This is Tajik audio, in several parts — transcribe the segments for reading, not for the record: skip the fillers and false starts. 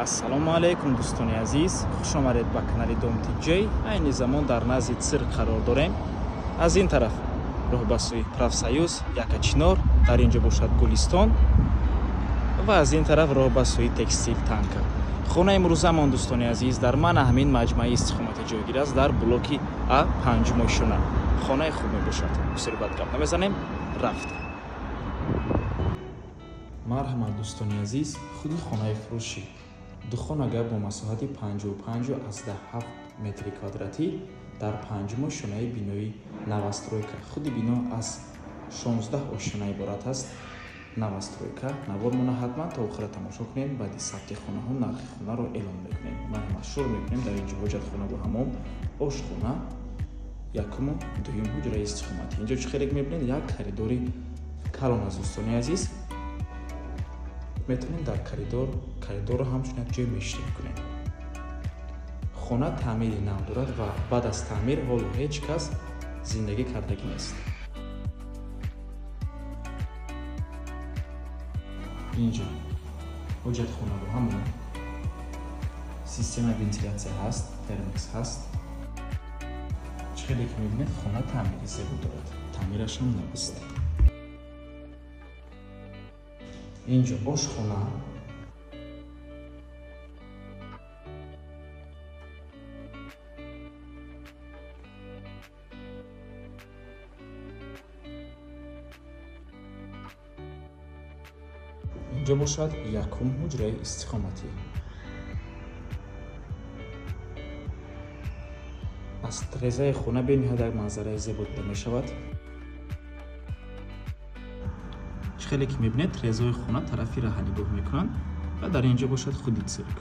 ассалому алайкум дӯстони азиз, хуш омадед ба канали Dom TJ. айни замон дар назди цирк қарор дорем. аз ин тараф роҳ ба сӯи Правсоюз, Якачинор, дар инҷо бошад Гулистон ва аз ин тараф роҳ ба сӯи Текстил Танка. хонаи имрӯзамон дӯстони азиз дар Манаҳамин маҷмаи истиқомати ҷойгир аст дар блоки А 5 мошина. хонаи хуб мебошад. бисёр гап намезанем, рафтем. марҳамат дӯстони азиз, худи хонаи фурӯшӣ духонага бо масоҳати 55-17 метри квадратӣ дар 5 мошинаи бинои навастройка. худи бино аз 16 ошина иборат аст. навастройка навор мона ҳатман то охира тамошо кунем. баъди сабти хонаҳо нархи хонаро эълон мекунем. марҳамат, шуруъ мекунем. дар инҷо ҳоҷатхона бо ҳамом, ошхона, якуму дуюм ҳуҷраи истиқоматӣ. инҷо чӣ хеле мебинед? Як коридори калон аст дӯстони азиз. метавонем дар коридорро ҳамчун як ҷой мешриф кунем. хона таъмири нав дорад ва баъд аз таъмир ҳоло ҳеҷ кас зиндагӣ кардагӣ нест. инҷо ҳоҷатхона бо ҳамон системаи вентилятсия ҳаст, термикс ҳаст. чӣ хеле ки мебинед, хона таъмири зебо дорад. таъмирашам нав аст. инҷо ошхона, инҷо бошад якум ҳуҷраи истиқоматӣ. аз трезаи хона бениҳоят як манзараи зебо дида мешавад. чӣ хеле ки мебинед, трезаи хона тарафи раҳ нигоҳ мекунанд ва дар инҷо бошад худи цирк.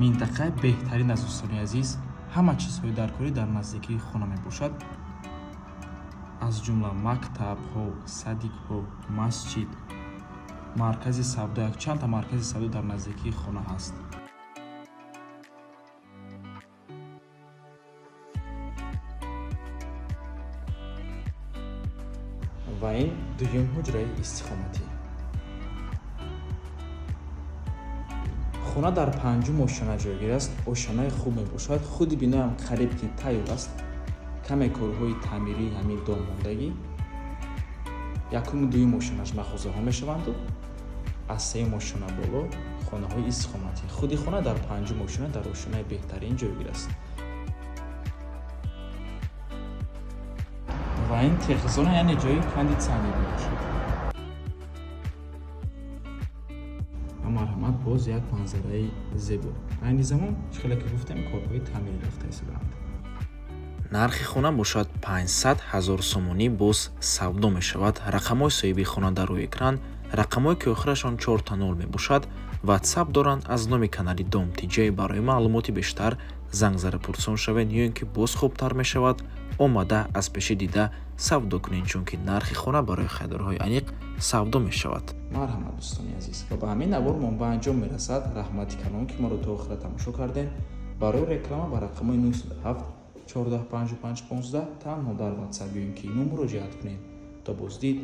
минтақаи беҳтарин аст дӯстони азиз. ҳама чизҳои даркорӣ дар наздикии хона мебошад. аз ҷумла мактабҳо, садикҳо, масҷид, маркази савдо, якчандта маркази савдо дар наздикии хона ҳаст. ва ин дуюм ҳуҷраи истиқоматӣ. хона дар 5 мошина ҷойгир аст. ошанаи хуб мебошад. худи биноам қариб ки тайёр аст. каме корҳои таъмирии ҳамин дом мондагӣ. якуму дуюм мошинаш махозаҳо мешаванду аз 3 мошина боло хонаҳои истиқоматӣ. худи хона дар 5 мошина дар ошинаи беҳтарин ҷойгир аст. ва ин теғизона, яъне ҷои кондитсионер мебошад. ва марҳамат, боз як манзараи зебо. айни замон чӣ хеле ки гуфтем, корҳои таъмирӣ рафта истоданд. нархи хона бошад 500 000 сомонӣ боз савдо мешавад. рақамҳои соҳиби хона дар рӯи экран, рақамҳое ки охирашон 4 мебошад. ватсап доранд. аз номи канали Dom TJ барои маълумоти бештар занг зада пурсон шавед, ё ин ки боз хубтар мешавад, омада аз пеши дида савдо кунед, чунки нархи хона барои харидорҳои аниқ савдо мешавад. марҳамат дӯстони азиз, ва ба ҳамин навор мо ба анҷом мерасад. раҳмати калон ки моро то охира тамошо кардем. барои реклама ба рақамҳои 907 14 55 15 танҳо дар ватсап ё ин ки ин муроҷиат кунед. то боздид,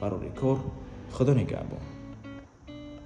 барори кор. худо нигаҳбон.